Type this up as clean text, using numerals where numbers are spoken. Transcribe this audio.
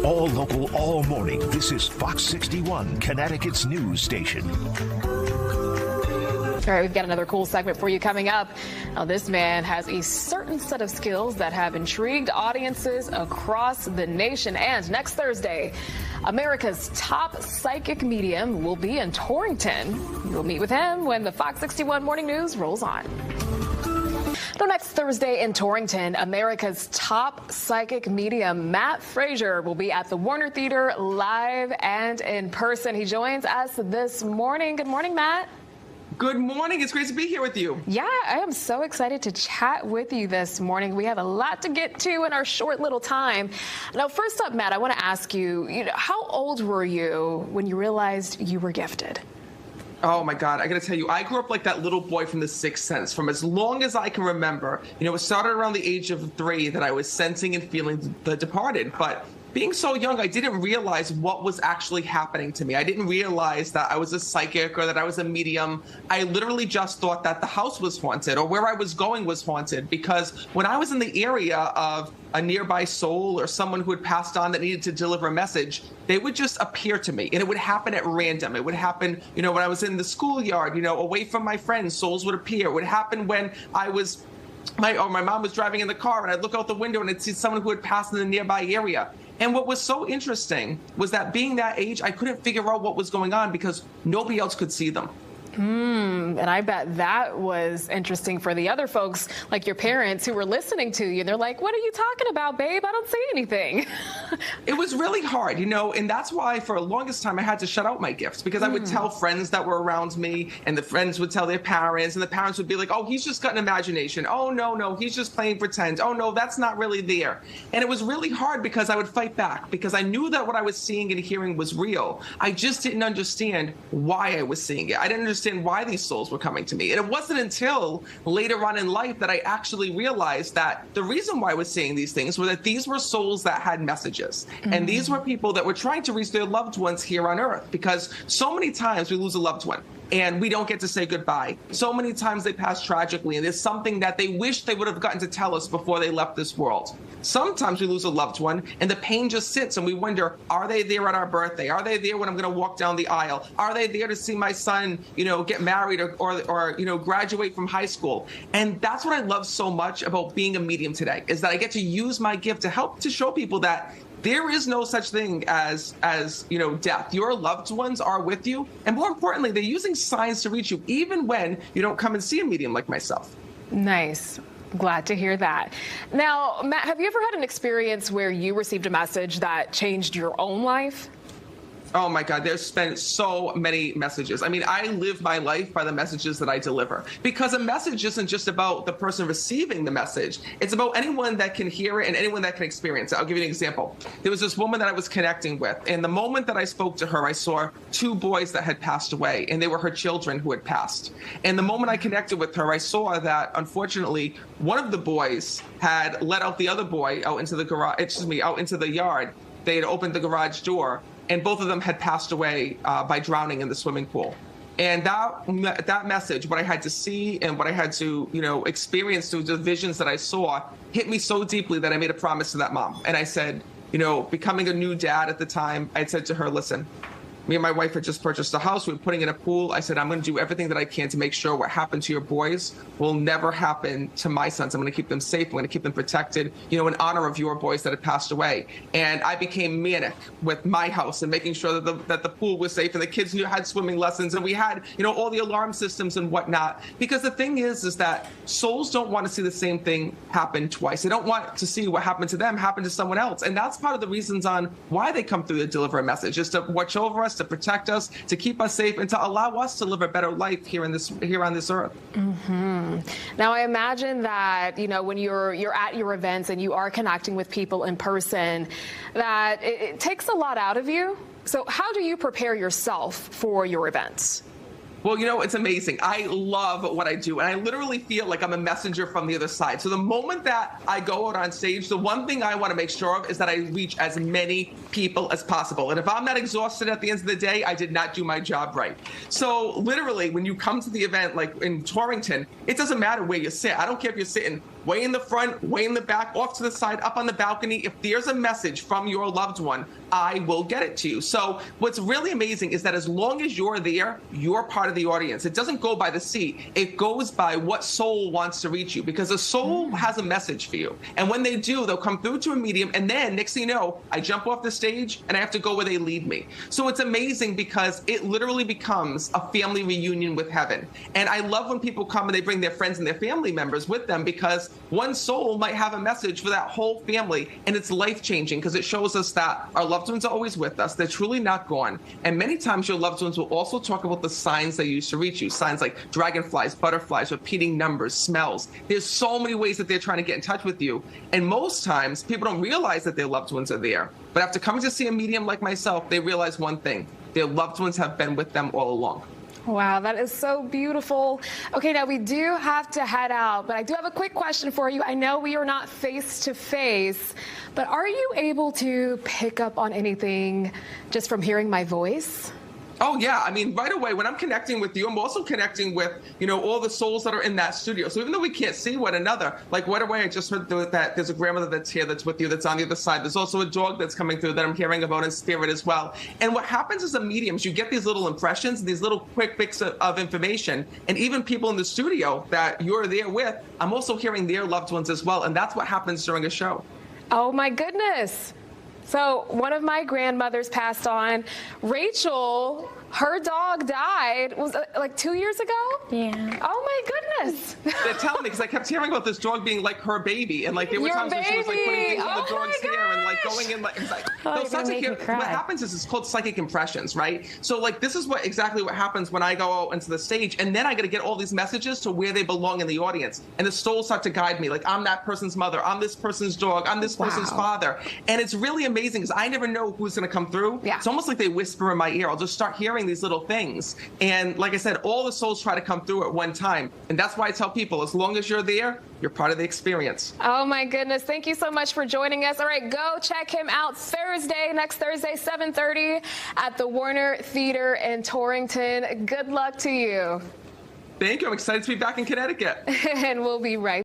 All local, all morning. This is Fox 61, Connecticut's news station. All right, we've got another cool segment for you coming up. Now, this man has a certain set of skills that have intrigued audiences across the nation. And next Thursday, America's top psychic medium will be in Torrington. We'll meet with him when the Fox 61 Morning News rolls on. So next Thursday in Torrington, America's top psychic medium, Matt Fraser, will be at the Warner Theater live and in person. He joins us this morning. Good morning, Matt. Good morning. It's great to be here with you. Yeah, I am so excited to chat with you this morning. We have a lot to get to in our short little time. Now, first up, Matt, I want to ask you, how old were you when you realized you were gifted? Oh my God, I gotta tell you, I grew up like that little boy from The Sixth Sense. From as long as I can remember, it started around the age of 3 that I was sensing and feeling the departed. But being so young, I didn't realize what was actually happening to me. I didn't realize that I was a psychic or that I was a medium. I literally just thought that the house was haunted or where I was going was haunted, because when I was in the area of a nearby soul or someone who had passed on that needed to deliver a message, they would just appear to me, and it would happen at random. It would happen, when I was in the schoolyard, away from my friends, souls would appear. It would happen when I was my mom was driving in the car and I'd look out the window and I'd see someone who had passed in the nearby area. And what was so interesting was that being that age, I couldn't figure out what was going on because nobody else could see them. And I bet that was interesting for the other folks, like your parents, who were listening to you. They're like, what are you talking about, babe? I don't see anything. It was really hard, and that's why for the longest time I had to shut out my gifts, because I would tell friends that were around me, and the friends would tell their parents, and the parents would be like, oh, he's just got an imagination. Oh, no, he's just playing pretend. Oh, no, that's not really there. And it was really hard because I would fight back, because I knew that what I was seeing and hearing was real. I just didn't understand why I was seeing it. I didn't understand why these souls were coming to me. And it wasn't until later on in life that I actually realized that the reason why I was seeing these things were that these were souls that had messages. And these were people that were trying to reach their loved ones here on earth, because so many times we lose a loved one and we don't get to say goodbye. So many times they pass tragically, and there's something that they wish they would have gotten to tell us before they left this world. Sometimes we lose a loved one and the pain just sits, and we wonder, are they there at our birthday? Are they there when I'm going to walk down the aisle? Are they there to see my son, get married or graduate from high school? And that's what I love so much about being a medium today, is that I get to use my gift to help to show people that there is no such thing as death. Your loved ones are with you. And more importantly, they're using signs to reach you, even when you don't come and see a medium like myself. Nice. Glad to hear that. Now, Matt, have you ever had an experience where you received a message that changed your own life? Oh my God, there's been so many messages. I mean, I live my life by the messages that I deliver, because a message isn't just about the person receiving the message. It's about anyone that can hear it and anyone that can experience it. I'll give you an example. There was this woman that I was connecting with, and the moment that I spoke to her, I saw 2 boys that had passed away, and they were her children who had passed. And the moment I connected with her, I saw that, unfortunately, one of the boys had let out the other boy out into the yard. They had opened the garage door, and both of them had passed away by drowning in the swimming pool. And that message, what I had to see and what I had to, experience through the visions that I saw, hit me so deeply that I made a promise to that mom. And I said, becoming a new dad at the time, I said to her, listen, me and my wife had just purchased a house. We were putting in a pool. I said, I'm going to do everything that I can to make sure what happened to your boys will never happen to my sons. I'm going to keep them safe. I'm going to keep them protected, in honor of your boys that had passed away. And I became manic with my house and making sure that the pool was safe and the kids had swimming lessons. And we had, all the alarm systems and whatnot. Because the thing is that souls don't want to see the same thing happen twice. They don't want to see what happened to them happen to someone else. And that's part of the reasons on why they come through to deliver a message, is to watch over us, to protect us, to keep us safe, and to allow us to live a better life here on this earth. Now, I imagine that when you're at your events and you are connecting with people in person, that it takes a lot out of you. So, how do you prepare yourself for your events? Well, it's amazing. I love what I do, and I literally feel like I'm a messenger from the other side. So the moment that I go out on stage, the one thing I want to make sure of is that I reach as many people as possible. And if I'm not exhausted at the end of the day, I did not do my job right. So literally, when you come to the event, like in Torrington, it doesn't matter where you sit. I don't care if you're sitting way in the front, way in the back, off to the side, up on the balcony. If there's a message from your loved one, I will get it to you. So what's really amazing is that as long as you're there, you're part of the audience. It doesn't go by the seat. It goes by what soul wants to reach you, because a soul has a message for you. And when they do, they'll come through to a medium, and then next thing you know, I jump off the stage and I have to go where they lead me. So it's amazing because it literally becomes a family reunion with heaven. And I love when people come and they bring their friends and their family members with them, because one soul might have a message for that whole family, and it's life-changing because it shows us that our loved ones are always with us. They're truly not gone. And many times your loved ones will also talk about the signs they use to reach you. Signs like dragonflies, butterflies, repeating numbers, smells. There's so many ways that they're trying to get in touch with you. And most times people don't realize that their loved ones are there. But after coming to see a medium like myself, they realize one thing: their loved ones have been with them all along. Wow, that is so beautiful. Okay, now we do have to head out, but I do have a quick question for you. I know we are not face to face, but are you able to pick up on anything just from hearing my voice? Oh, yeah. I mean, right away, when I'm connecting with you, I'm also connecting with, all the souls that are in that studio. So even though we can't see one another, like right away, I just heard that there's a grandmother that's here, that's with you, that's on the other side. There's also a dog that's coming through that I'm hearing about in spirit as well. And what happens as a medium is you get these little impressions, these little quick bits of information. And even people in the studio that you're there with, I'm also hearing their loved ones as well. And that's what happens during a show. Oh, my goodness. So one of my grandmothers passed on. Rachel, her dog died, was it like 2 years ago? Yeah. Oh my goodness. They're telling me, because I kept hearing about this dog being like her baby, and like there were Your times when she was like putting things on the baby. dog's Oh my hair and like gosh. going in like, it's like Oh, they'll you're start gonna to make hear. me cry. What happens is it's called psychic impressions, right? So like this is exactly what happens when I go out into the stage, and then I got to get all these messages to where they belong in the audience, and the souls start to guide me. Like, I'm that person's mother, I'm this person's dog, I'm this person's father, and it's really amazing because I never know who's going to come through. Yeah. It's almost like they whisper in my ear. I'll just start hearing these little things, and like I said, all the souls try to come through at one time, and that's why I tell people, as long as you're there, you're part of the experience. Oh my goodness. Thank you so much for joining us. All right, go check him out next Thursday, 7:30 at the Warner Theater in Torrington. Good luck to you. Thank you. I'm excited to be back in Connecticut. And we'll be right